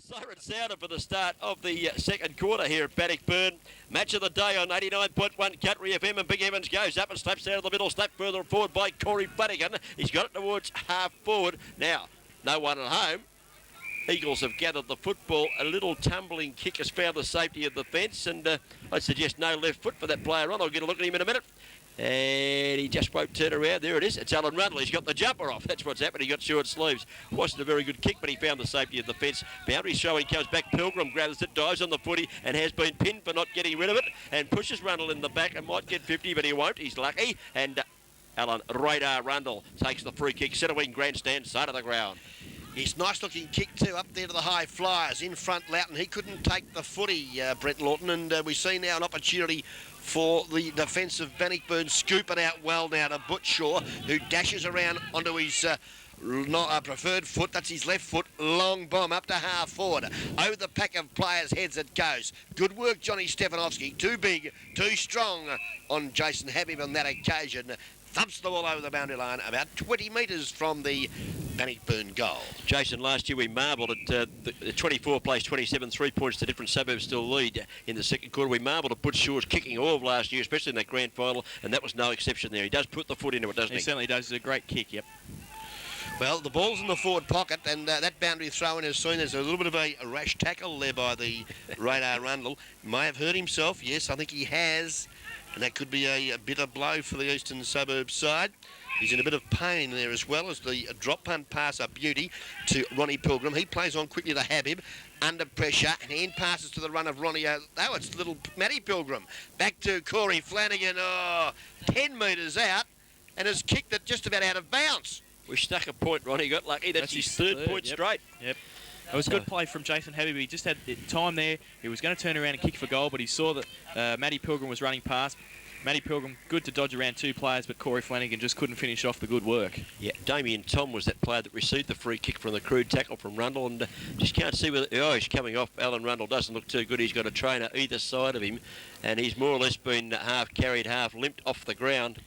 Siren sounded for the start of the second quarter here at Bannockburn. Match of the day on 89.1 Country FM, and Big Evans goes up and slaps out of the middle, slapped further forward by Corey Flanagan. He's got it towards half forward. Now, no one at home. Eagles have gathered the football. A little tumbling kick has found the safety of the fence, and I suggest no left foot for that player on. I'll get a look at him in a minute. And he just won't turn around. There it is. It's Alan Rundle. He's got the jumper off. That's what's happened. He got short sleeves. Wasn't a very good kick, but he found the safety of the fence. Boundary showing, comes back. Pilgrim grabs it, dives on the footy, and has been pinned for not getting rid of it, and pushes Rundle in the back and might get 50, but he won't. He's lucky. And Alan Radar Rundle takes the free kick. Centre wing grandstand, side of the ground. His nice-looking kick, too, up there to the high flyers. In front, Loughton. He couldn't take the footy, Brett Lawton, and we see now an opportunity for the defence of Bannockburn, scooping out well now to Butchaw, who dashes around onto his preferred foot. That's his left foot. Long bomb up to half forward. Over the pack of players' heads it goes. Good work, Johnny Stefanovski. Too big, too strong on Jason Habib on that occasion. Thumps the ball over the boundary line about 20 metres from the Bannockburn goal. Jason, last year we marvelled at the 24 plays 27, 3 points to different suburbs still lead in the second quarter. We marvelled at Butchaw's kicking all of last year, especially in that grand final, and that was no exception there. He does put the foot into it, doesn't he? He certainly does. It's a great kick, yep. Well, the ball's in the forward pocket, and that boundary throw-in has seen there's a little bit of a rash tackle there by the Radar Rundle. May have hurt himself. Yes, I think he has. And that could be a bitter blow for the Eastern Suburbs side. He's in a bit of pain there as well as the drop punt pass a beauty to Ronnie Pilgrim. He plays on quickly to Habib. Under pressure. Hand passes to the run of Ronnie. Oh, it's little Matty Pilgrim. Back to Corey Flanagan. 10 metres out and has kicked it just about out of bounds. We stuck a point, Ronnie. Got lucky. That's his third point straight. Yep. It was a good play from Jason Habib. He just had time there. He was going to turn around and kick for goal, but he saw that Matty Pilgrim was running past. Matty Pilgrim, good to dodge around two players, but Corey Flanagan just couldn't finish off the good work. Yeah, Damien Tom was that player that received the free kick from the crude tackle from Rundle, and just can't see whether... Oh, he's coming off. Alan Rundle doesn't look too good. He's got a trainer either side of him, and he's more or less been half carried, half limped off the ground.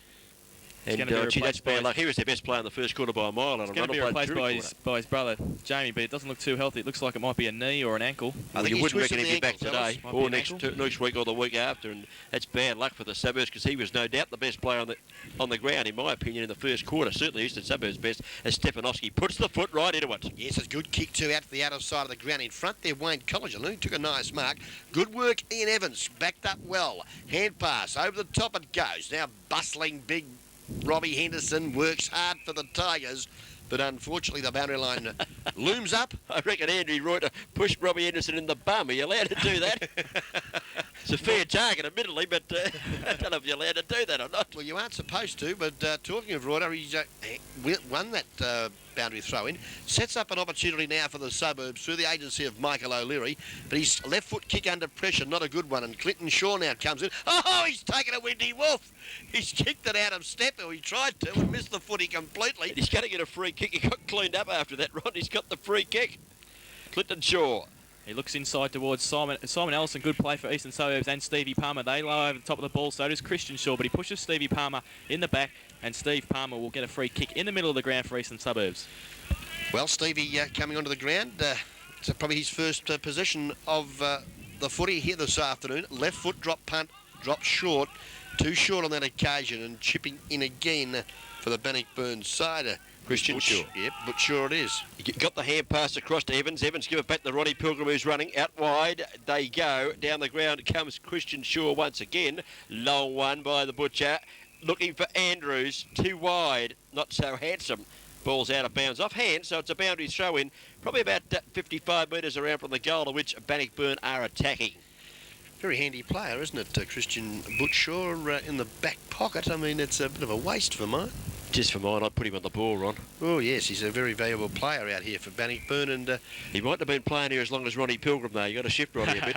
And that's bad luck. He was their best player in the first quarter by a mile. He's going to be replaced by his brother, Jamie, but it doesn't look too healthy. It looks like it might be a knee or an ankle. I think you wouldn't reckon he'd be back today or next week or the week after, and that's bad luck for the Suburbs because he was no doubt the best player on the ground, in my opinion, in the first quarter. Certainly Eastern Suburbs' best, as Stefanovski puts the foot right into it. Yes, it's a good kick too out to the outer side of the ground. In front there, Wayne College, who took a nice mark. Good work, Ian Evans, backed up well. Hand pass, over the top it goes. Now bustling big Robbie Henderson works hard for the Tigers, but unfortunately the boundary line looms up. I reckon Andrew Reuter pushed Robbie Henderson in the bum. Are you allowed to do that? It's a fair target, admittedly, but I don't know if you're allowed to do that or not. Well, you aren't supposed to, but talking of Reuter, he's won that boundary throw-in. Sets up an opportunity now for the Suburbs through the agency of Michael O'Leary, but his left foot kick under pressure, not a good one, and Clinton Shaw now comes in. Oh, he's taken a windy wolf. He's kicked it out of step, or he tried to, and missed the footy completely. And he's going to get a free kick. He got cleaned up after that, Ron. He's got the free kick. Clinton Shaw. He looks inside towards Simon Ellison. Good play for Eastern Suburbs and Stevie Palmer. They low over the top of the ball, so does Christian Shaw, but he pushes Stevie Palmer in the back, and Steve Palmer will get a free kick in the middle of the ground for Eastern Suburbs. Well, Stevie coming onto the ground. It's probably his first possession of the footy here this afternoon. Left foot drop punt, drop short. Too short on that occasion, and chipping in again for the Bannockburn side. Christian Shaw. Yep, but sure it is. He got the hand pass across to Evans. Evans give it back to Ronnie Pilgrim, who's running. Out wide they go. Down the ground comes Christian Shaw once again. Long one by the Butcher. Looking for Andrews. Too wide. Not so handsome. Ball's out of bounds off hand, so it's a boundary throw-in. Probably about 55 metres around from the goal to which Bannockburn are attacking. Very handy player, isn't it, Christian Butchaw in the back pocket? I mean, it's a bit of a waste for mine. Just for mine, I'd put him on the ball, Ron. Oh, yes, he's a very valuable player out here for Bannockburn. And he might have been playing here as long as Ronnie Pilgrim, though. You got to shift Ronnie a bit.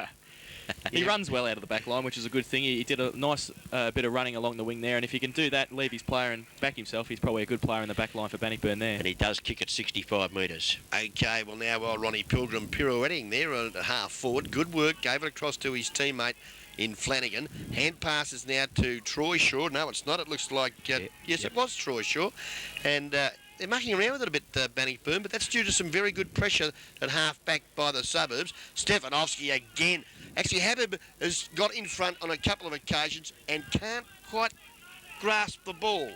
He runs well out of the back line, which is a good thing. He did a nice bit of running along the wing there, and if he can do that, leave his player and back himself, he's probably a good player in the back line for Bannockburn there. And he does kick at 65 metres. OK, well now Ronnie Pilgrim pirouetting there at half forward. Good work, gave it across to his teammate in Flanagan. Hand passes now to Troy Shaw. No, it's not. It looks like, yes, it was Troy Shaw. And they're mucking around with it a bit, Bannockburn, but that's due to some very good pressure at half-back by the suburbs. Stefanovski again. Actually, Habib has got in front on a couple of occasions and can't quite grasp the ball.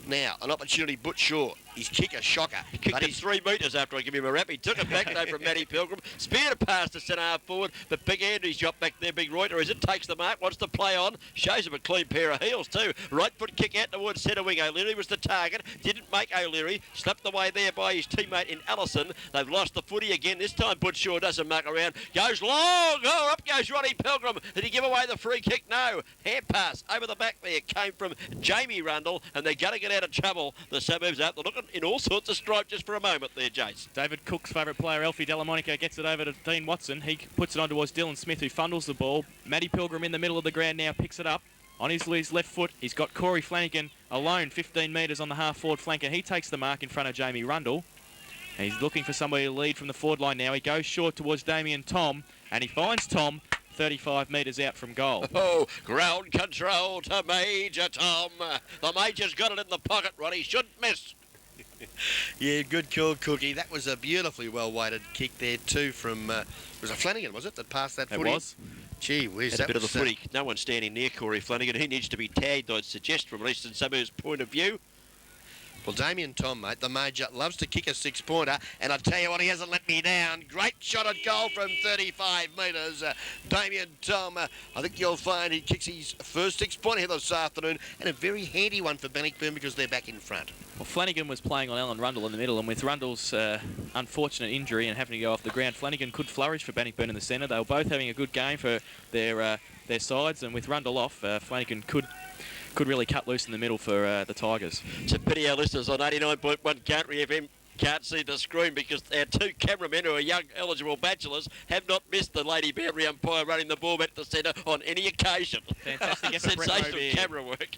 Now, an opportunity, Butch Shaw. His kick a shocker. He kicked but it he's 3 metres after I give him a rap. He took it back though from Matty Pilgrim. Speared it past the centre half forward. But Big Andrew's got back there, Big Reuter, as it takes the mark. Wants to play on. Shows him a clean pair of heels too. Right foot kick out towards centre wing. O'Leary was the target. Didn't make O'Leary. Slapped away there by his teammate in Allison. They've lost the footy again. This time Butch Shaw doesn't muck around. Goes long. Oh, up goes Ronnie Pilgrim. Did he give away the free kick? No. Hand pass over the back there came from Jamie Rundle, and they're going to get out of trouble. The suburbs out. They're looking in all sorts of stripe just for a moment there, Jace. David Cook's favourite player, Alfie Delamonica, gets it over to Dean Watson. He puts it on towards Dylan Smith, who fundles the ball. Matty Pilgrim in the middle of the ground now picks it up. On his left foot, he's got Corey Flanagan alone, 15 metres on the half-forward flank, and he takes the mark in front of Jamie Rundle. And he's looking for somebody to lead from the forward line now. He goes short towards Damien Tom, and he finds Tom 35 metres out from goal. Oh, ground control to Major Tom. The Major's got it in the pocket, Ronnie. Shouldn't miss. Yeah, good call, Cookie. That was a beautifully well-weighted kick there too from, was it Flanagan, was it, that passed that footy? It was. Gee whiz, Had that a bit of was, the footy. No one standing near Corey Flanagan. He needs to be tagged, I'd suggest, from Eastern Suburbs' point of view. Well, Damien Tom, mate, the Major, loves to kick a six-pointer, and I tell you what, he hasn't let me down. Great shot at goal from 35 metres. Damien Tom, I think you'll find he kicks his first six-pointer here this afternoon, and a very handy one for Bannockburn because they're back in front. Well, Flanagan was playing on Alan Rundle in the middle, and with Rundle's unfortunate injury and having to go off the ground, Flanagan could flourish for Bannockburn in the centre. They were both having a good game for their sides, and with Rundle off, Flanagan could really cut loose in the middle for the Tigers. It's a pity our listeners on 89.1 Country FM can't see the screen because our two cameramen, who are young eligible bachelors, have not missed the Lady Boundary umpire running the ball back to centre on any occasion. Fantastic effort, Brett Sensational Roby. camera work.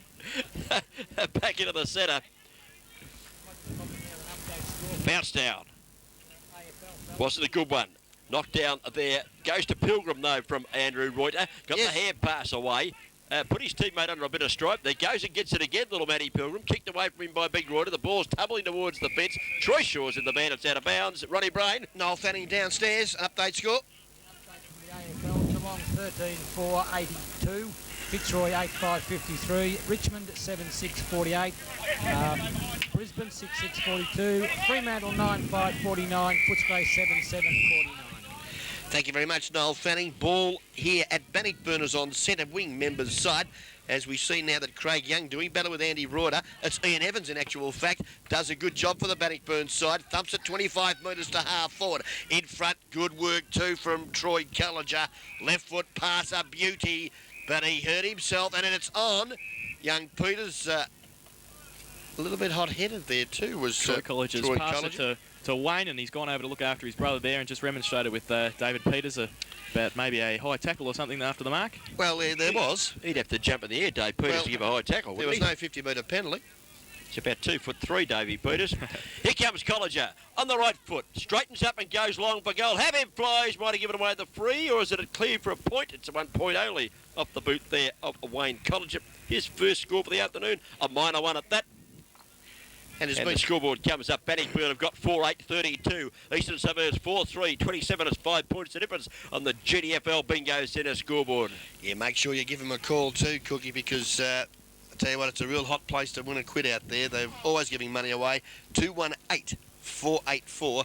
Back into the centre. Bounce down. Wasn't a good one. Knocked down there. Goes to Pilgrim, though, from Andrew Reuter. Got the hand pass away. Put his teammate under a bit of stripe. There goes and gets it again, little Matty Pilgrim. Kicked away from him by Big Reuter. The ball's tumbling towards the fence. Troy Shaw's in the van. It's out of bounds. Ronnie Brain. Noel Fanning downstairs. Update score. AFL, Geelong 13-4-82, Fitzroy 8-5-53, Richmond 7-6-48, Brisbane 6-6-42, Fremantle 9-5-49, Footscray 7-7-49. Thank you very much, Noel Fanning. Ball here at Bannockburners on centre wing members' side. As we see now that Craig Young doing battle with Andy Reuter. It's Ian Evans, in actual fact. Does a good job for the Bannockburn side. Thumps it 25 metres to half forward. In front, good work too from Troy Culliger. Left foot pass, a beauty. But he hurt himself, and then it's on. Young Peters, a little bit hot-headed there too, was Troy College's Troy pass Colleger. it to Wayne, and he's gone over to look after his brother there and just remonstrated with David Peters about maybe a high tackle or something after the mark. Well, there was. He'd have to jump in the air, Dave Peters, Well, to give a high tackle, There wouldn't was he? no 50-metre penalty. It's about 2'3", Davey Peters. Here comes Colliger on the right foot. Straightens up and goes long for goal. Have him flies. Might have given away the free, or is it a clear for a point? It's a 1 point only off the boot there of Wayne Colliger. His first score for the afternoon, a minor one at that. And And the scoreboard comes up. Bannockburn have got 4-8-32. Eastern Suburbs 4-3. 27 is 5 points the difference on the GDFL Bingo Centre scoreboard. Yeah, make sure you give him a call too, Cookie, because I tell you what, it's a real hot place to win a quid out there. They're always giving money away. 218-484.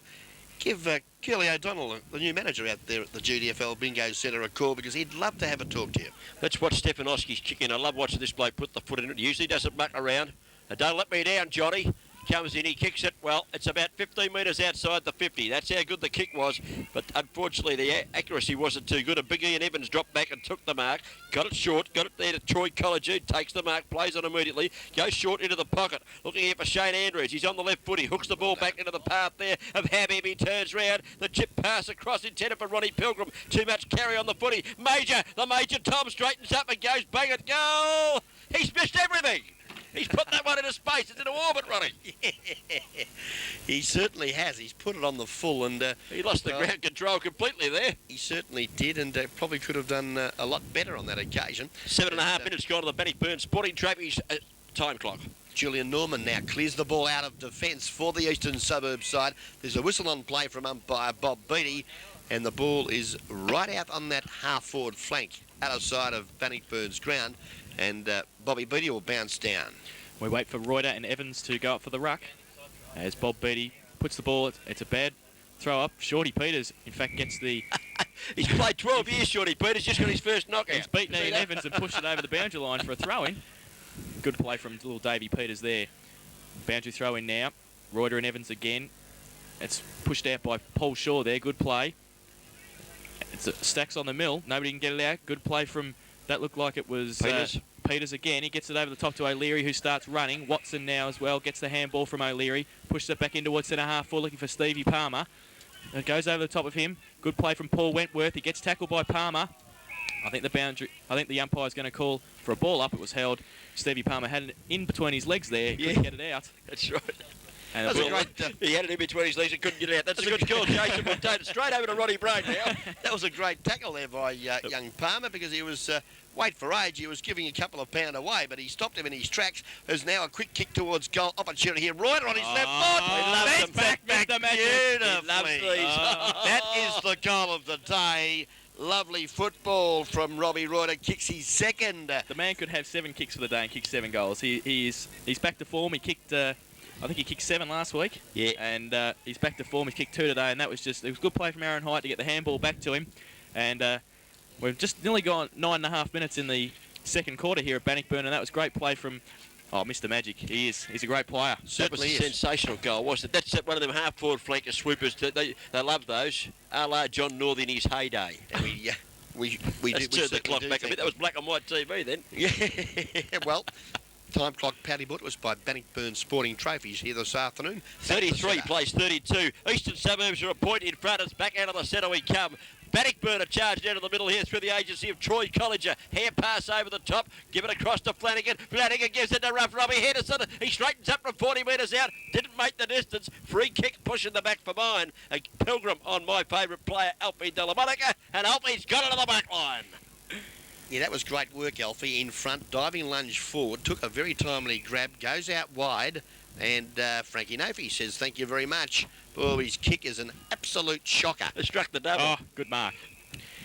Give Curly O'Donnell, the new manager out there at the GDFL Bingo Centre, a call because he'd love to have a talk to you. Let's watch Stefanovski's chicken. I love watching this bloke put the foot in it. Usually doesn't muck around. Don't let me down, Johnny. Comes in, he kicks it. Well, it's about 15 metres outside the 50. That's how good the kick was. But unfortunately, the accuracy wasn't too good. A big Ian Evans dropped back and took the mark. Got it short. Got it there to Troy Colliger. Takes the mark. Plays on immediately. Goes short into the pocket. Looking here for Shane Andrews. He's on the left foot. He hooks the ball back into the path there of Habib. He turns round. The chip pass across intended for Ronnie Pilgrim. Too much carry on the footy. The Major Tom straightens up and goes bang it. Goal! He's missed everything. He's put that one into space. It's into orbit, Ronnie. He certainly has. He's put it on the full, and He lost the ground control completely there. he certainly did, and probably could have done a lot better on that occasion. 7.5 minutes gone to the Bannockburn Sporting Trophies time clock. Julian Norman now clears the ball out of defence for the Eastern Suburbs side. There's a whistle on play from umpire Bob Beattie, and the ball is right out on that half-forward flank, out of sight of Bannockburn's ground, and Bobby Beattie will bounce down. We wait for Reuter and Evans to go up for the ruck as Bob Beattie puts the ball. It's a bad throw up. Shorty Peters, in fact, gets the... He's played 12 years, Shorty Peters, just got his first knockout. He's beaten Ian Evans and pushed it over the boundary line for a throw-in. Good play from little Davey Peters there. Boundary throw-in now. Reuter and Evans again. It's pushed out by Paul Shaw there. Good play. It's Stacks on the mill. Nobody can get it out. Good play from... That looked like it was... Peters again. He gets it over the top to O'Leary, who starts running. Watson now as well gets the handball from O'Leary. Pushes it back in towards centre half forward, looking for Stevie Palmer. It goes over the top of him. Good play from Paul Wentworth. He gets tackled by Palmer. I think the umpire's going to call for a ball up. It was held. Stevie Palmer had it in between his legs there. He couldn't get it out. That's right. And That's a great, he had it in between his legs and couldn't get it out. That's a good call, Jason. We'll take it straight over to Roddy Brain now. That was a great tackle there by young Palmer, because he was, wait for age, he was giving a couple of pound away, but he stopped him in his tracks. There's now a quick kick towards goal opportunity here. Reuter on his left foot. He loves That's them back beautifully. He loves these. That is the goal of the day. Lovely football from Robbie Reuter. Kicks his second. The man could have 7 kicks for the day and kick 7 goals. He's back to form. He kicked... I think he kicked 7 last week. Yeah. And he's back to form. He's kicked 2 today, and it was good play from Aaron Height to get the handball back to him. And we've just nearly gone 9.5 minutes in the second quarter here at Bannockburn, and that was great play from Mr. Magic. He's a great player. That was a sensational goal, wasn't it? That's one of them half-forward flanker swoopers. They love those. A la John North in his heyday. And we turned the clock back a bit. That was black and white TV then. Yeah, well... Time clock paddy put was by Bannockburn Sporting Trophies here this afternoon. 33 plays 32. Eastern Suburbs are a point in front. It's back out of the centre we come. Bannockburn are charged down to the middle here through the agency of Troy Collinger. Hand pass over the top. Give it across to Flanagan. Flanagan gives it to rough Robbie Henderson. He straightens up from 40 metres out. Didn't make the distance. Free kick pushing the back for mine. A Pilgrim on my favourite player, Alfie de la Monica. And Alfie's got it to the back line. Yeah, that was great work, Alfie, in front. Diving lunge forward, took a very timely grab, goes out wide, and Frankie Nofey says thank you very much. Oh, his kick is an absolute shocker. It struck the double. Oh, good mark.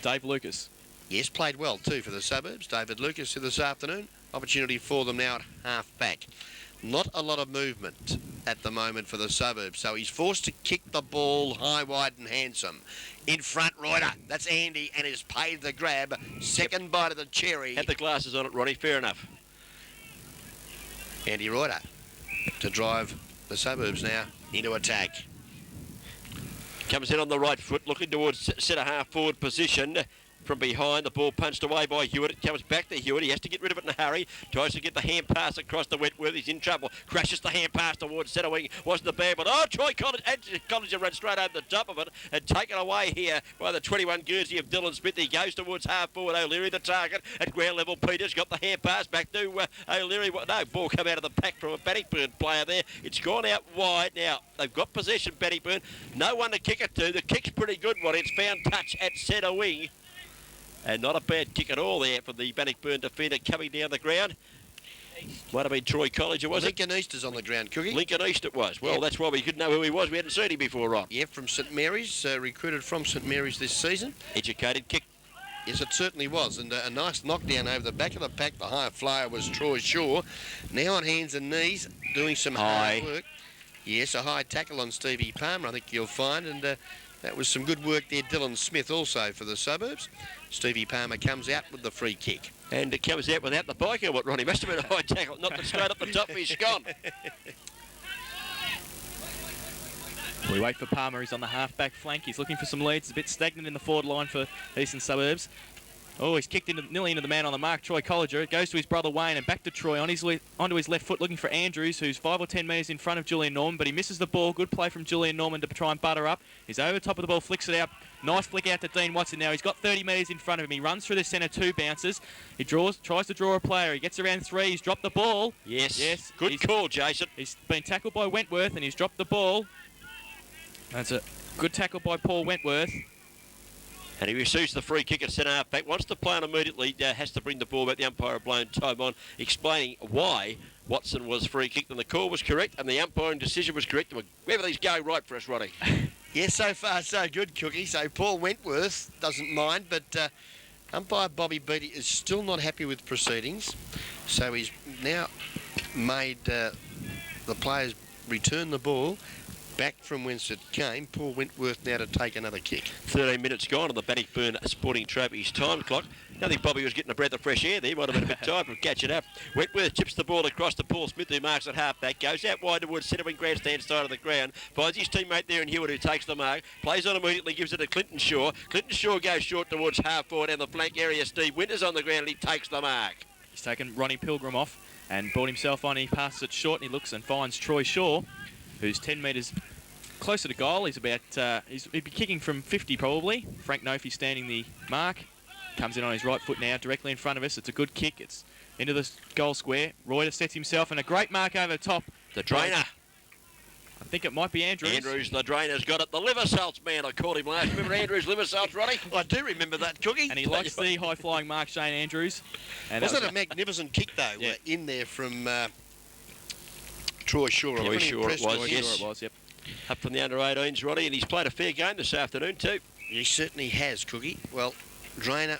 Dave Lucas. Yes, played well too for the Suburbs. David Lucas here this afternoon. Opportunity for them now at half back. Not a lot of movement at the moment for the Suburbs, so he's forced to kick the ball high, wide and handsome. In front, Reuter. That's Andy, and has paid the grab. Second bite of the cherry. Had the glasses on it, Ronnie. Fair enough. Andy Reuter to drive the Suburbs now into attack. Comes in on the right foot, looking towards centre half forward position. From behind, the ball punched away by Hewitt. It comes back to Hewitt. He has to get rid of it in a hurry. Tries to get the hand pass across the Wentworth. He's in trouble. Crashes the hand pass towards centre wing. Wasn't a bad one. Oh, Troy Collinger ran straight over the top of it and taken away here by the 21 Guernsey of Dylan Smith. He goes towards half forward. O'Leary, the target. At ground level, Peters got the hand pass back to O'Leary. No, ball come out of the pack from a Bannockburn player there. It's gone out wide. Now, they've got possession, Bannockburn. No one to kick it to. The kick's pretty good one. It's found touch at centre wing. And not a bad kick at all there from the Bannockburn defender coming down the ground. Might have been Troy Collinger, was it? Lincoln East is on the ground, Cookie. Lincoln East it was. Well, yep. That's why we couldn't know who he was. We hadn't seen him before, Ron. Yeah, from St Mary's, recruited from St Mary's this season. Educated kick. Yes, it certainly was. And a nice knockdown over the back of the pack. The high flyer was Troy Shaw. Now on hands and knees, doing some hard work. Yes, a high tackle on Stevie Palmer, I think you'll find. And that was some good work there. Dylan Smith also for the Suburbs. Stevie Palmer comes out with the free kick. And it comes out without the bike helmet, Ronnie. Must have been a high tackle. Knocked it straight up the top of his scone. We wait for Palmer. He's on the half-back flank. He's looking for some leads. It's a bit stagnant in the forward line for Eastern Suburbs. Oh, he's kicked nearly into the man on the mark, Troy Collinger. It goes to his brother Wayne and back to Troy onto his left foot, looking for Andrews, who's 5 or 10 metres in front of Julian Norman, but he misses the ball. Good play from Julian Norman to try and butter up. He's over the top of the ball, flicks it out. Nice flick out to Dean Watson now. He's got 30 metres in front of him. He runs through the centre, 2 bounces. He tries to draw a player. He gets around 3. He's dropped the ball. Yes. Good call, Jason. He's been tackled by Wentworth and he's dropped the ball. That's a good tackle by Paul Wentworth. And he receives the free kick at centre half back. Wants to play on immediately, has to bring the ball back. The umpire blown time on, explaining why Watson was free kicked and the call was correct and the umpiring decision was correct. Everything's going right for us, Roddy. Yeah, so far so good, Cookie. So Paul Wentworth doesn't mind, but umpire Bobby Beattie is still not happy with proceedings. So he's now made the players return the ball back from whence it came. Paul Wentworth now to take another kick. 13 minutes gone on the Bannockburn Sporting Trophies time clock. I think Bobby was getting a breath of fresh air there. Might have been a bit tired from catching up. Wentworth chips the ball across to Paul Smith, who marks at half-back. Goes out wide towards centre wing grandstand side of the ground. Finds his teammate there in Hewitt, who takes the mark. Plays on immediately, gives it to Clinton Shaw. Clinton Shaw goes short towards half-forward down the flank area. Steve Winter's on the ground and he takes the mark. He's taken Ronnie Pilgrim off and brought himself on. He passes it short and he looks and finds Troy Shaw, who's 10 metres closer to goal. He's about, he'd be kicking from 50 probably. Frank Nofi standing the mark. Comes in on his right foot now, directly in front of us. It's a good kick. It's into the goal square. Reuter sets himself and a great mark over the top. The drainer. I think it might be Andrews. Andrews, the drainer's got it. The liver salts man, I called him last. Remember Andrews liver salts, Roddy? I do remember that, Cookie. And he likes the high-flying mark, Shane Andrews. And Wasn't that a magnificent kick, though, Yeah. in there from Troy Shaw? Troy Shaw it was, Sure yes. it was, yep. Up from the under-18s, Roddy, and he's played a fair game this afternoon too. He certainly has, Cookie. Well, drainer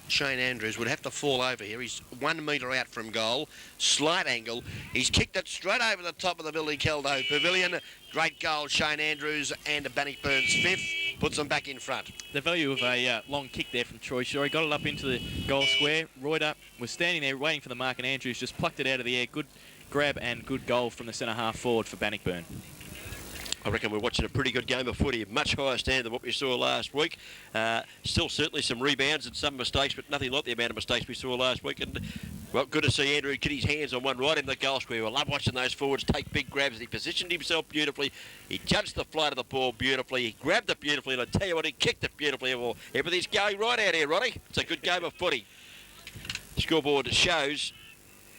Shane Andrews would have to fall over here. He's 1 metre out from goal, slight angle. He's kicked it straight over the top of the Billy Keldo Pavilion. Great goal, Shane Andrews, and Bannockburn's fifth puts them back in front. The value of a long kick there from Troy Shaw. He got it up into the goal square. Reuter was standing there waiting for the mark, and Andrews just plucked it out of the air. Good grab and good goal from the centre half forward for Bannockburn. I reckon we're watching a pretty good game of footy, much higher standard than what we saw last week. Still certainly some rebounds and some mistakes, but nothing like the amount of mistakes we saw last week. And, well, good to see Andrew get his hands on one right in the goal square. I love watching those forwards take big grabs. He positioned himself beautifully. He judged the flight of the ball beautifully. He grabbed it beautifully, and I tell you what, he kicked it beautifully. Well, everything's going right out here, Ronnie. It's a good game of footy. Scoreboard shows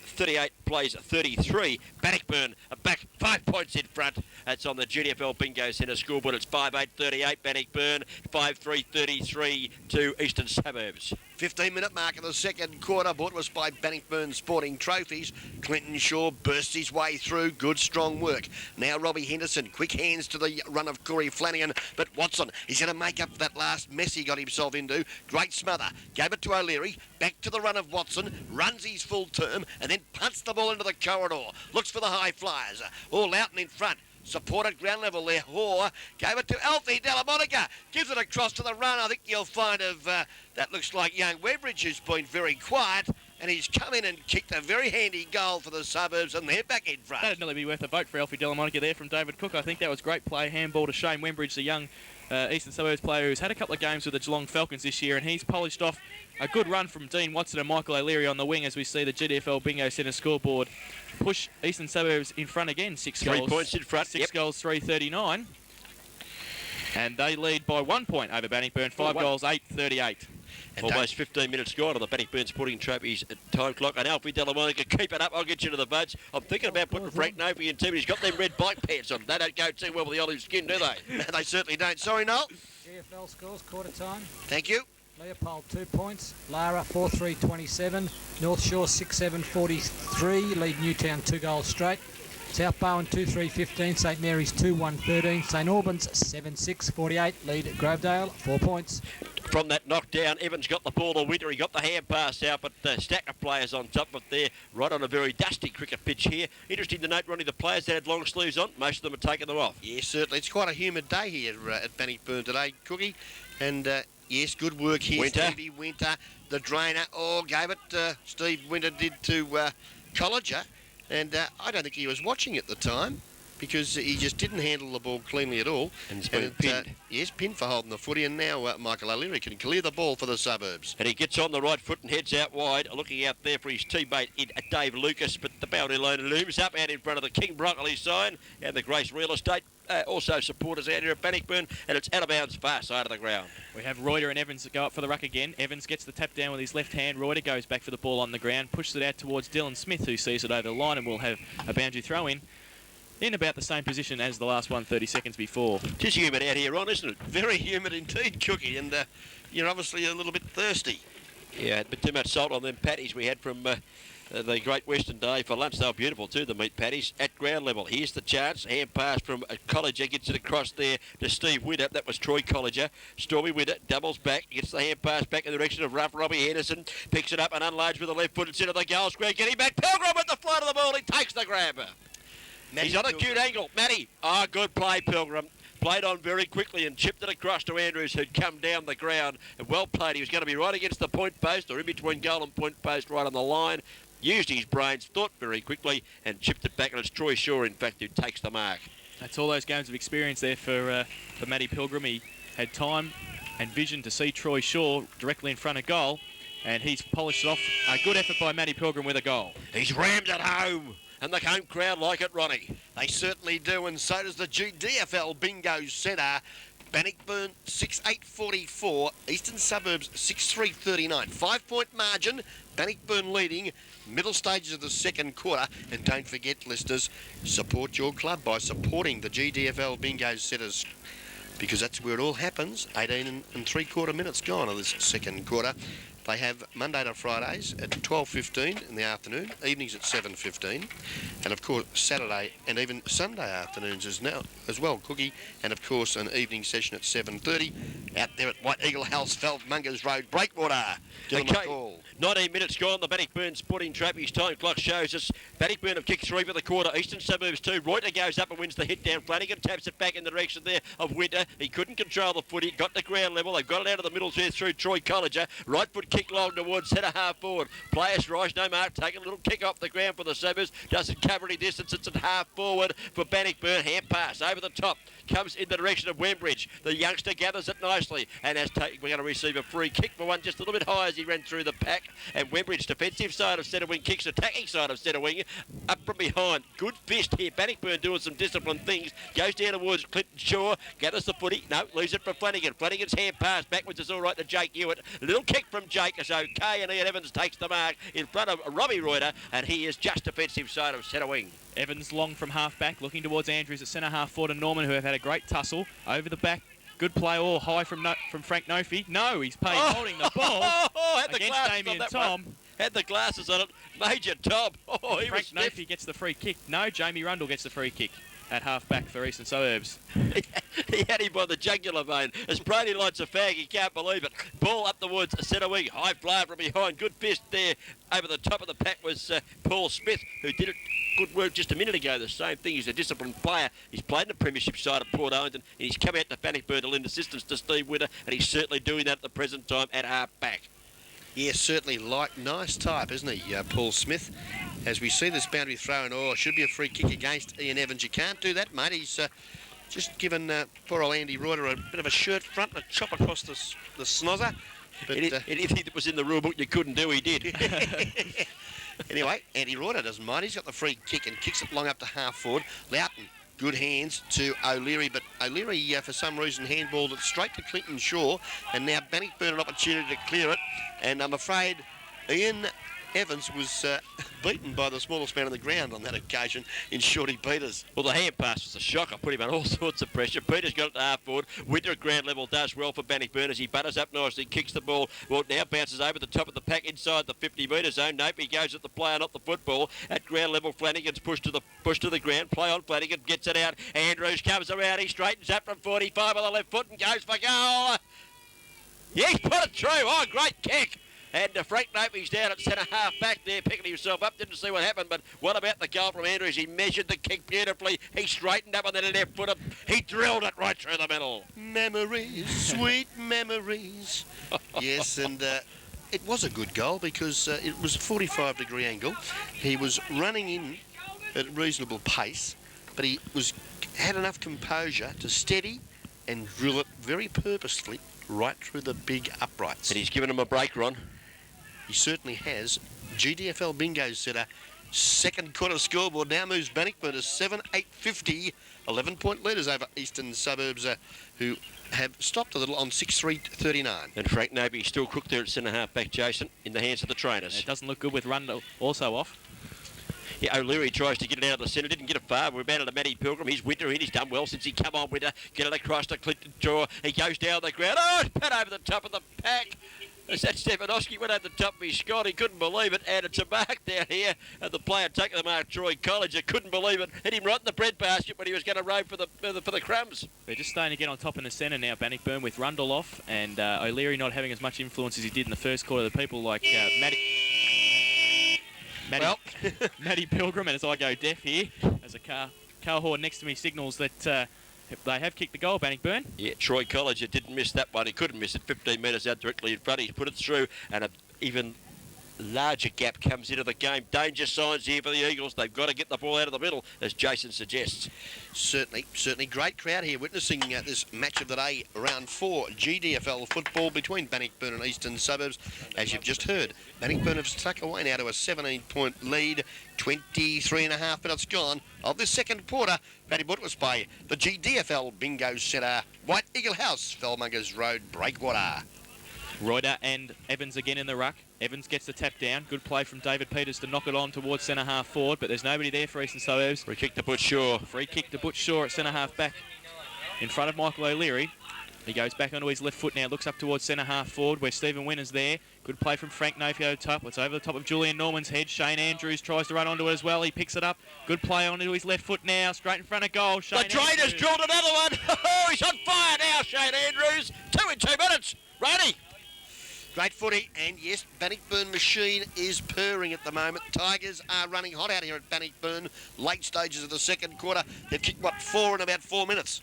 38 plays 33. Bannockburn are back 5 points in front. That's on the GDFL Bingo Centre scoreboard. It's 5-8-38 Bannockburn, 5-3-33 to Eastern Suburbs. 15-minute mark of the second quarter, brought to us by Bannockburn Sporting Trophies. Clinton Shaw bursts his way through. Good, strong work. Now Robbie Henderson, quick hands to the run of Corey Flanagan, but Watson, he's going to make up for that last mess he got himself into. Great smother. Gave it to O'Leary. Back to the run of Watson. Runs his full term and then punts the ball into the corridor. Looks for the high flyers. All out and in front. Supported ground level there. Hoare gave it to Alfie Delamonica. Gives it across to the run. I think you'll find of that looks like young Webridge, who's been very quiet. And he's come in and kicked a very handy goal for the Suburbs, and they're back in front. That'd nearly be worth a vote for Alfie Delamonica there from David Cook. I think that was great play. Handball to Shane Wembridge, the young Eastern Suburbs player who's had a couple of games with the Geelong Falcons this year, and he's polished off a good run from Dean Watson and Michael O'Leary on the wing as we see the GDFL Bingo Centre scoreboard push Eastern Suburbs in front again. 6 goals. 3 points in front. 6 goals, 3-39. And they lead by 1 point over Bannockburn. 5 goals, 8-38. And Almost 15 minutes gone on the Bannockburn Sporting Trophies time clock. And Alfie Delamonica, keep it up. I'll get you to the votes. I'm thinking about putting Frank Nofi in too, but he's got them red bike pants on. They don't go too well with the olive skin, do they? No, they certainly don't. Sorry, Noel. GFL scores, quarter time. Thank you. Leopold 2 points, Lara 4-3-27, North Shore 6-7-43, lead Newtown 2 goals straight, South Bowen 2-3-15, St Mary's 2-1-13, St Albans 7-6-48, lead Grovedale 4 points. From that knockdown, Evans got the ball to Winter. He got the hand pass out, but the stack of players on top of there, right on a very dusty cricket pitch here. Interesting to note, Ronnie, the players that had long sleeves on, most of them are taking them off. Yes, certainly. It's quite a humid day here at Bannockburn today, Cookie. And yes, good work here. Winter. Stevie Winter, the drainer. Oh, gave it. Steve Winter did to Colliger. And I don't think he was watching at the time because he just didn't handle the ball cleanly at all. And it's been pinned. Yes, pinned for holding the footy. And now Michael O'Leary can clear the ball for the Suburbs. And he gets on the right foot and heads out wide, looking out there for his teammate Dave Lucas. But the Bowdilona looms up out in front of the King Broccoli sign and the Grace Real Estate. Also supporters out here at Bannockburn, and it's out of bounds far side of the ground. We have Reuter and Evans that go up for the ruck again. Evans gets the tap down with his left hand. Reuter goes back for the ball on the ground, pushes it out towards Dylan Smith, who sees it over the line and will have a boundary throw in about the same position as the last one 30 seconds before. It is humid out here, Ron, isn't it? Very humid indeed, Cookie. And you're obviously a little bit thirsty. Yeah, but too much salt on them patties we had from the Great Western Day for lunch. They were beautiful too, the meat patties at ground level. Here's the chance. Hand pass from Colliger, gets it across there to Steve Winter. That was Troy Colliger. Stormy Winter doubles back, gets the hand pass back in the direction of rough Robbie Henderson. Picks it up and unloads with the left foot instead of the goal square. Getting back. Pilgrim with the flight of the ball. He takes the grab. He's on a cute angle. Matty. Oh, good play, Pilgrim. Played on very quickly and chipped it across to Andrews, who'd come down the ground. And well played. He was going to be right against the point post, or in between goal and point post, right on the line. Used his brains, thought very quickly, and chipped it back. And it's Troy Shaw, in fact, who takes the mark. That's all those games of experience there for Matty Pilgrim. He had time and vision to see Troy Shaw directly in front of goal, and he's polished it off. A good effort by Matty Pilgrim with a goal. He's rammed it home. And the home crowd like it, Ronnie. They certainly do, and so does the GDFL Bingo Centre. Bannockburn 6.844, Eastern Suburbs 6.339. 5-point margin, Bannockburn leading, middle stages of the second quarter. And don't forget, listeners, support your club by supporting the GDFL Bingo Centres, because that's where it all happens. 18 and 3/4 minutes gone of this second quarter. They have Monday to Fridays at 12:15 in the afternoon, evenings at 7:15, and of course Saturday and even Sunday afternoons as well, Cookie, and of course an evening session at 7:30 out there at White Eagle House, Mungers Road, Breakwater. Give them a call. 19 minutes gone, the Bannockburn Sporting Trophies time clock shows us Bannockburn have kicked 3 for the quarter, Eastern Suburbs 2. Reuter goes up and wins the hit down. Flanagan taps it back in the direction there of Winter. He couldn't control the footy, got to ground level. They've got it out of the middle there through Troy Colliger. Right foot kick long towards centre half forward. Players rise, no mark, taking a little kick off the ground for the Suburbs. Doesn't cover any distance, it's at half forward for Bannockburn. Hand pass over the top. Comes in the direction of Wembridge. The youngster gathers it nicely and we're going to receive a free kick for one just a little bit high as he ran through the pack. And Wembridge, defensive side of centre wing, kicks attacking side of centre wing up from behind. Good fist here. Bannockburn doing some disciplined things. Goes down towards Clinton Shaw, gathers the footy. No, leaves it for Flanagan. Flanagan's hand pass backwards is all right to Jake Hewitt. A little kick from Jake is okay, and Ian Evans takes the mark in front of Robbie Reuter, and he is just defensive side of centre wing. Evans long from half-back, looking towards Andrews at centre-half forward and Norman, who have had a great tussle. Over the back, good play all high from Frank Nofi. No, he's paid holding the ball had against the Damien on Tom. One. Had the glasses on it. Major Tom. Oh, he Frank was stiff. Nofi gets the free kick. No, Jamie Rundle gets the free kick at half-back for Eastern Suburbs. He had him by the jugular vein. As Brady lights a fag, he can't believe it. Ball up the woods, centre wing, high flyer from behind. Good fist there. Over the top of the pack was Paul Smith, who did it. Good work just a minute ago. The same thing. He's a disciplined player. He's played in the premiership side of Port Owens, and he's come out to Bannockburn to lend assistance to Steve Winter, and he's certainly doing that at the present time at half-back. Yes, certainly nice type, isn't he, Paul Smith? As we see this boundary throw, and it should be a free kick against Ian Evans. You can't do that, mate. He's just given poor old Andy Reuter a bit of a shirt front and a chop across the snozzer. But anything that was in the rule book you couldn't do, he did. Anyway, Andy Reuter doesn't mind. He's got the free kick and kicks it long up to half forward. Loughton, good hands to O'Leary, but O'Leary, for some reason, handballed it straight to Clinton Shaw, and now Bannockburn an opportunity to clear it, and I'm afraid Ian Evans was beaten by the smallest man on the ground on that occasion in Shorty Peters. Well, the hand pass was a shocker. Put him on all sorts of pressure. Peters got it to half forward. Winter at ground level does well for Bannockburn as he butters up nicely, kicks the ball. Well, now bounces over the top of the pack inside the 50-metre zone. Nope, he goes at the player, not the football. At ground level, Flanagan's pushed to the ground. Play on, Flanagan gets it out. Andrews comes around. He straightens up from 45 on the left foot and goes for goal. Yeah, he's put it through. Oh, great kick. And Frank Nopi's down at centre half back there, picking himself up. Didn't see what happened, but what about the goal from Andrews? He measured the kick beautifully. He straightened up on that left foot. He drilled it right through the middle. Memories, sweet memories. Yes, and it was a good goal because it was a 45-degree angle. He was running in at a reasonable pace, but he had enough composure to steady and drill it very purposefully right through the big uprights. And he's given him a break, Ron. He certainly has. GDFL Bingo Centre, second quarter scoreboard now moves Bannockburn to 7-8-50. 11-point leaders over Eastern Suburbs, who have stopped a little on 6-3-39. And Frank Nopi still crooked there at centre half back, Jason, in the hands of the trainers. It doesn't look good with Rundle also off. Yeah, O'Leary tries to get it out of the centre, didn't get it far. We're about to Matty Pilgrim. He's Winter in. He's done well since he come on Winter. Get it across to Clinton Shaw. He goes down the ground. Oh, it's put over the top of the pack. As that Stefanowski went over the top of his Scott, he couldn't believe it, and it's a mark down here, and the player taking the mark, Troy College, couldn't believe it, hit him right in the bread basket when he was going to row for the crumbs. They're just starting to get on top in the centre now, Bannockburn, with Rundle off, and O'Leary not having as much influence as he did in the first quarter. The people like Matty Pilgrim, and as I go deaf here, as a car horn next to me signals that they have kicked the goal, Bannockburn. Yeah, Troy College didn't miss that one. He couldn't miss it. 15 metres out directly in front. He put it through, and an even larger gap comes into the game. Danger signs here for the Eagles. They've got to get the ball out of the middle, as Jason suggests. Certainly. Great crowd here witnessing this match of the day, round 4 GDFL football between Bannockburn and Eastern Suburbs. As you've just heard, Bannockburn have stuck away now to a 17-point lead. 23 and a half minutes gone of this second quarter. Paddy Butwas by the GDFL Bingo Centre, White Eagle House, Fellmongers Road, Breakwater. Reuter and Evans again in the ruck. Evans gets the tap down. Good play from David Peters to knock it on towards centre half forward, but there's nobody there for Eastern Suburbs. Free kick to Butch Shaw. Free kick to Butch Shaw at centre half back in front of Michael O'Leary. He goes back onto his left foot now, looks up towards centre half forward where Stephen Winner's there. Good play from Frank Nofio top. It's over the top of Julian Norman's head. Shane Andrews tries to run onto it as well. He picks it up. Good play onto his left foot now, straight in front of goal. Shane The Drainers drilled another one. Oh, he's on fire now, Shane Andrews. 2 in 2 minutes. Righty. Great footy, and yes, Bannockburn machine is purring at the moment. Tigers are running hot out here at Bannockburn. Late stages of the second quarter. They've kicked, 4 in about 4 minutes.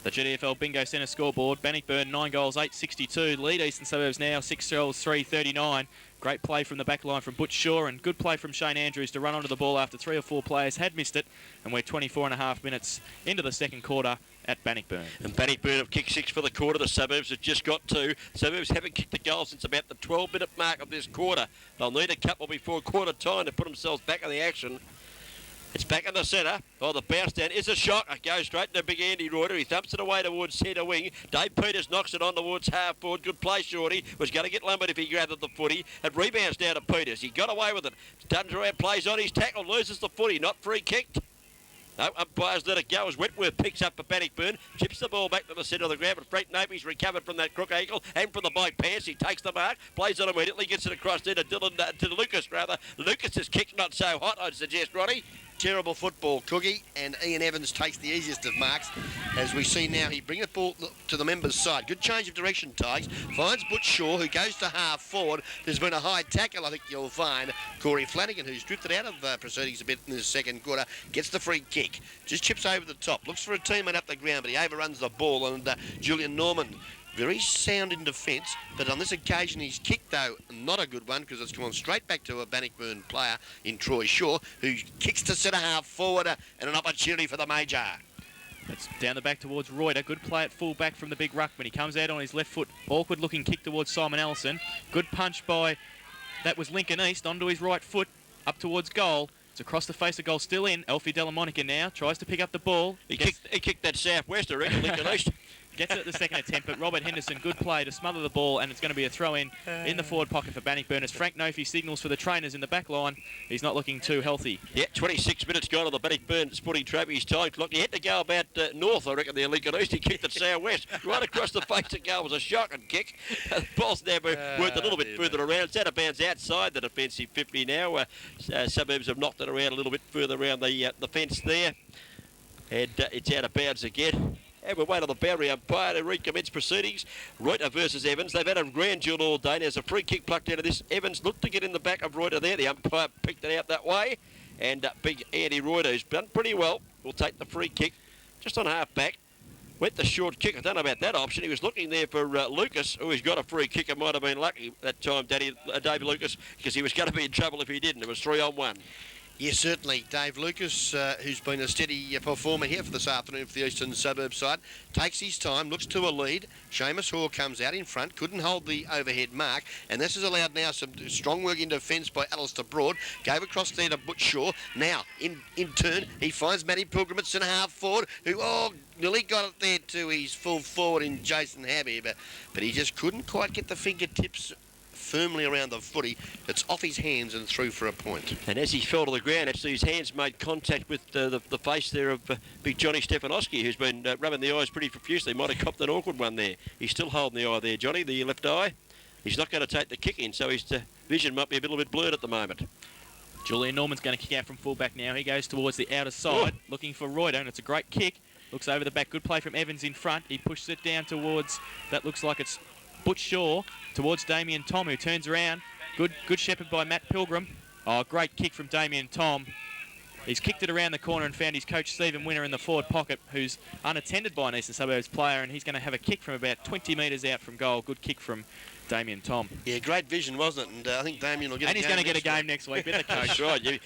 The GDFL Bingo Centre scoreboard. Bannockburn 9 goals, 862. Lead Eastern Suburbs now 6 goals, 339. Great play from the back line from Butch Shaw, and good play from Shane Andrews to run onto the ball after 3 or 4 players had missed it. And we're 24 and a half minutes into the second quarter at Bannockburn. And Bannockburn have kicked 6 for the quarter. The Suburbs have just got 2. The Suburbs haven't kicked a goal since about the 12-minute mark of this quarter. They'll need a couple before quarter time to put themselves back in the action. It's back in the centre. Oh, the bounce down is a shot. It goes straight to big Andy Reuter. He thumps it away towards centre wing. Dave Peters knocks it on towards half forward. Good play, Shorty. Was going to get lumbered if he grabbed the footy. It rebounds down to Peters. He got away with it. Turns around, plays on his tackle, loses the footy. Not free kicked. No, umpires let it go as Wentworth picks up a Bannockburn, chips the ball back to the centre of the ground, but Frank Napi's recovered from that crook ankle and from the bike pass. He takes the mark, plays it immediately, gets it across there to Lucas rather. Lucas's kick not so hot, I'd suggest, Ronnie. Terrible football, Cookie, and Ian Evans takes the easiest of marks. As we see now, he brings the ball to the members' side. Good change of direction, Tigers. Finds Butch Shaw, who goes to half forward. There's been a high tackle, I think you'll find. Corey Flanagan, who's drifted out of proceedings a bit in the second quarter, gets the free kick. Just chips over the top. Looks for a teammate up the ground, but he overruns the ball, and Julian Norman, very sound in defence, but on this occasion he's kicked, though, not a good one, because it's gone straight back to a Bannockburn player in Troy Shaw, who kicks to centre half forward, and an opportunity for the Major. It's down the back towards Reuter. Good play at full back from the big ruckman. He comes out on his left foot. Awkward looking kick towards Simon Ellison. Good punch by, that was Lincoln East, onto his right foot, up towards goal. It's across the face of goal, still in. Alfie Delamonica now tries to pick up the ball. He kicked that southwest, I reckon, Lincoln East. Gets it at the second attempt, but Robert Henderson, good play to smother the ball, and it's going to be a throw-in in the forward pocket for Bannockburn as Frank Nofy signals for the trainers in the back line. He's not looking too healthy. Yeah, 26 minutes gone on the Bannockburn Sporting Trophy's time clock. He had to go about north, I reckon, there, Lincoln East. He kicked it southwest, right across the face of goal. It was a shocking kick. The ball's now worked a little bit further around. It's out of bounds outside the defensive 50 now. Suburbs have knocked it around a little bit further around the fence there. And it's out of bounds again. And we're waiting on the boundary umpire to recommence proceedings. Reuter versus Evans. They've had a grand duel all day. There's a free kick plucked out of this. Evans looked to get in the back of Reuter there. The umpire picked it out that way. And big Andy Reuter, who's done pretty well, will take the free kick just on half back. Went the short kick. I don't know about that option. He was looking there for Lucas, who has got a free kick. It might have been lucky that time, Dave Lucas, because he was going to be in trouble if he didn't. It was 3-on-1. Yes, certainly. Dave Lucas, who's been a steady performer here for this afternoon for the Eastern Suburbs side, takes his time, looks to a lead. Seamus Hoare comes out in front, couldn't hold the overhead mark, and this has allowed now some strong work in defence by Alistair Broad. Gave across there to Butch Shaw. Now, in turn, he finds Matty Pilgrim at centre half forward, who, nearly got it there to his full forward in Jason Habby, but he just couldn't quite get the fingertips firmly around the footy. It's off his hands and through for a point. And as he fell to the ground, actually his hands made contact with the face there of big Johnny Stefanowski, who's been rubbing the eyes pretty profusely. Might have copped an awkward one there. He's still holding the eye there, Johnny, the left eye. he's not going to take the kick in, so his vision might be a little bit blurred at the moment. Julian Norman's going to kick out from fullback now. He goes towards the outer side, looking for Reuter, and it's a great kick. Looks over the back. Good play from Evans in front. He pushes it down towards, that looks like it's Butch Shaw, towards Damien Tom, who turns around. Good shepherd by Matt Pilgrim. Oh, great kick from Damien Tom. He's kicked it around the corner and found his coach Stephen Winner in the forward pocket, who's unattended by an Eastern Suburbs player, and he's going to have a kick from about 20 metres out from goal. Good kick from Damien Tom. Yeah, great vision, wasn't it? And I think Damien will get and a he's game going to get a game week. next week, bet the coach. That's right.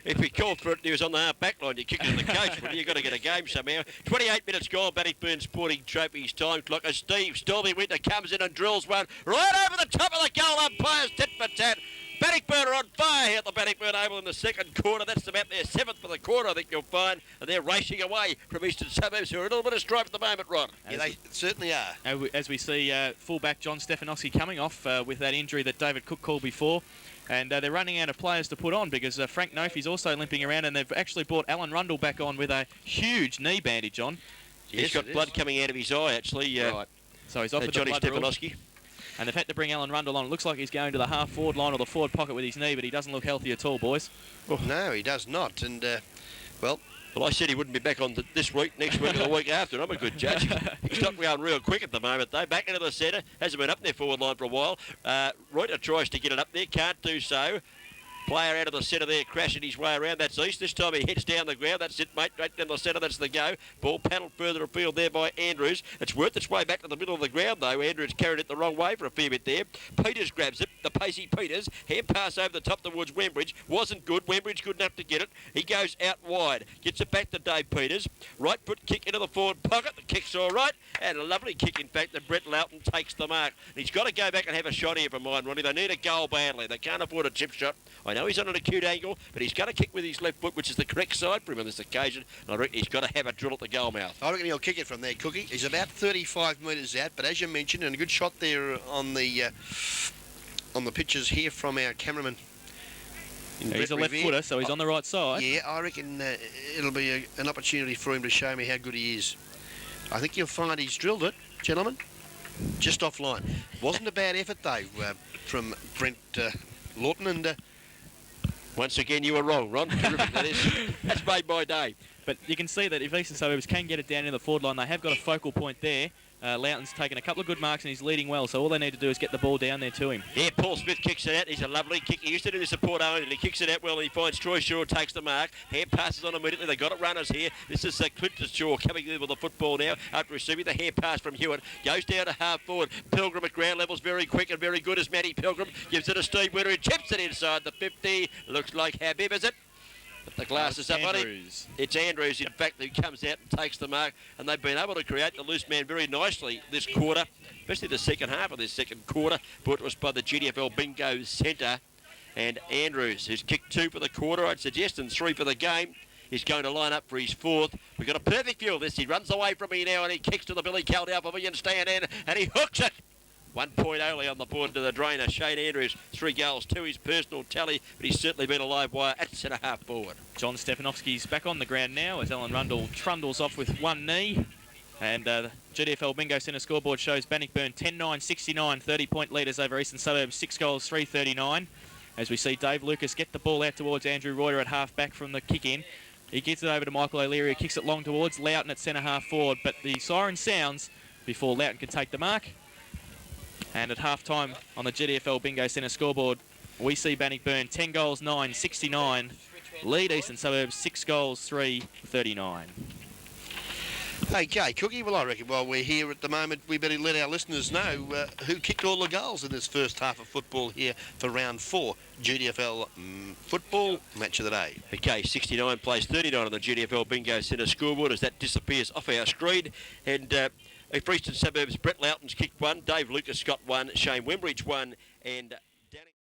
If you called for it and he was on the half back line, you kick it in the coach, but you've got to get a game somehow. 28 minutes gone, Bannockburn Sporting Trophies time clock as Steve Stormy Winter comes in and drills one right over the top of the goal. Umpires tit for tat. Bannockburn are on fire here at the Bannockburn Oval in the second quarter. That's about their 7th for the quarter, I think you'll find. And they're racing away from Eastern Suburbs, who are a little bit of strife at the moment, Ron. Yeah, they certainly are. As we see fullback John Stefanowski coming off with that injury that David Cook called before. And they're running out of players to put on because Frank Nofi's also limping around, and they've actually brought Alan Rundle back on with a huge knee bandage on. He's got blood coming out of his eye, actually. Right. So he's off with Johnny the blood rule. Stefanowski. And they've had to bring Alan Rundle on. It looks like he's going to the half-forward line or the forward pocket with his knee, but he doesn't look healthy at all, boys. Oh. No, he does not. And, well, I said he wouldn't be back on this week, next week, or the week after. I'm a good judge. He's not going real quick at the moment, though. Back into the centre. Hasn't been up there forward line for a while. Reuter tries to get it up there. Can't do so. Player out of the centre there, crashing his way around. That's East. This time he heads down the ground. That's it, mate. Right down the centre. That's the go. Ball paddled further afield there by Andrews. It's worked its way back to the middle of the ground, though. Andrews carried it the wrong way for a fair bit there. Peters grabs it. The pacey Peters. Hand pass over the top towards Wembridge. Wasn't good. Wembridge good enough to get it. He goes out wide. Gets it back to Dave Peters. Right foot kick into the forward pocket. The kick's all right. And a lovely kick, in fact, that Brett Loughton takes the mark. And he's got to go back and have a shot here for mine, Ronnie. They need a goal badly. They can't afford a chip shot. I know he's on an acute angle, but he's going to kick with his left foot, which is the correct side for him on this occasion. And I reckon he's got to have a drill at the goal mouth. I reckon he'll kick it from there, Cookie. He's about 35 metres out, but as you mentioned, and a good shot there on the pictures here from our cameraman. He's a left footer, so he's on the right side. Yeah, I reckon it'll be an opportunity for him to show me how good he is. I think you'll find he's drilled it, gentlemen, just offline. Wasn't a bad effort, though, from Brent Lawton, and once again, you were wrong, Ron. Terrific, that is. That's made my day. But you can see that if Eastern Suburbs can get it down in the forward line, they have got a focal point there. Loughton's taken a couple of good marks and he's leading well, so all they need to do is get the ball down there to him. Yeah, Paul Smith kicks it out. He's a lovely kick. He used to do this at Port Owen, and he kicks it out well, and he finds Troy Shaw, takes the mark. Hand passes on immediately. They got it runners here. This is Clinton Shaw coming in with the football now after receiving the hand pass from Hewitt. Goes down to half forward. Pilgrim at ground levels, very quick and very good as Matty Pilgrim. Gives it to Steve Winter, who chips it inside the 50. Looks like Habib, is it? Put the glasses up on him. It's Andrews, in fact, who comes out and takes the mark. And they've been able to create the loose man very nicely this quarter, especially the second half of this second quarter. Brought to us by the GDFL Bingo Centre. And Andrews, who's kicked 2 for the quarter, I'd suggest, and 3 for the game. He's going to line up for his 4th. We've got a perfect view of this. He runs away from me now and he kicks to the Billy Caldwell Pavilion stand in and he hooks it. 1 point only on the board to the drainer. Shane Andrews, 3 goals to his personal tally, but he's certainly been a live wire at centre-half forward. John Stefanowski's back on the ground now as Alan Rundle trundles off with one knee. And the GDFL Bingo Centre scoreboard shows Bannockburn 10-9-69, 30-point leaders over Eastern Suburbs, 6 goals, 339. As we see Dave Lucas get the ball out towards Andrew Reuter at half-back from the kick-in. He gets it over to Michael O'Leary, who kicks it long towards Loughton at centre-half forward, but the siren sounds before Loughton can take the mark. And at half-time on the GDFL Bingo Centre scoreboard, we see Bannockburn 10 goals, 9, 69. Lead Eastern Suburbs 6 goals, 3, 39. Okay, Cookie, well, I reckon while we're here at the moment, we better let our listeners know who kicked all the goals in this first half of football here for round 4, GDFL football match of the day. Okay, 69 plays 39 on the GDFL Bingo Centre scoreboard as that disappears off our screen. And for Eastern Suburbs, Brett Loughton's kicked 1, Dave Lucas got 1, Shane Wembridge 1, and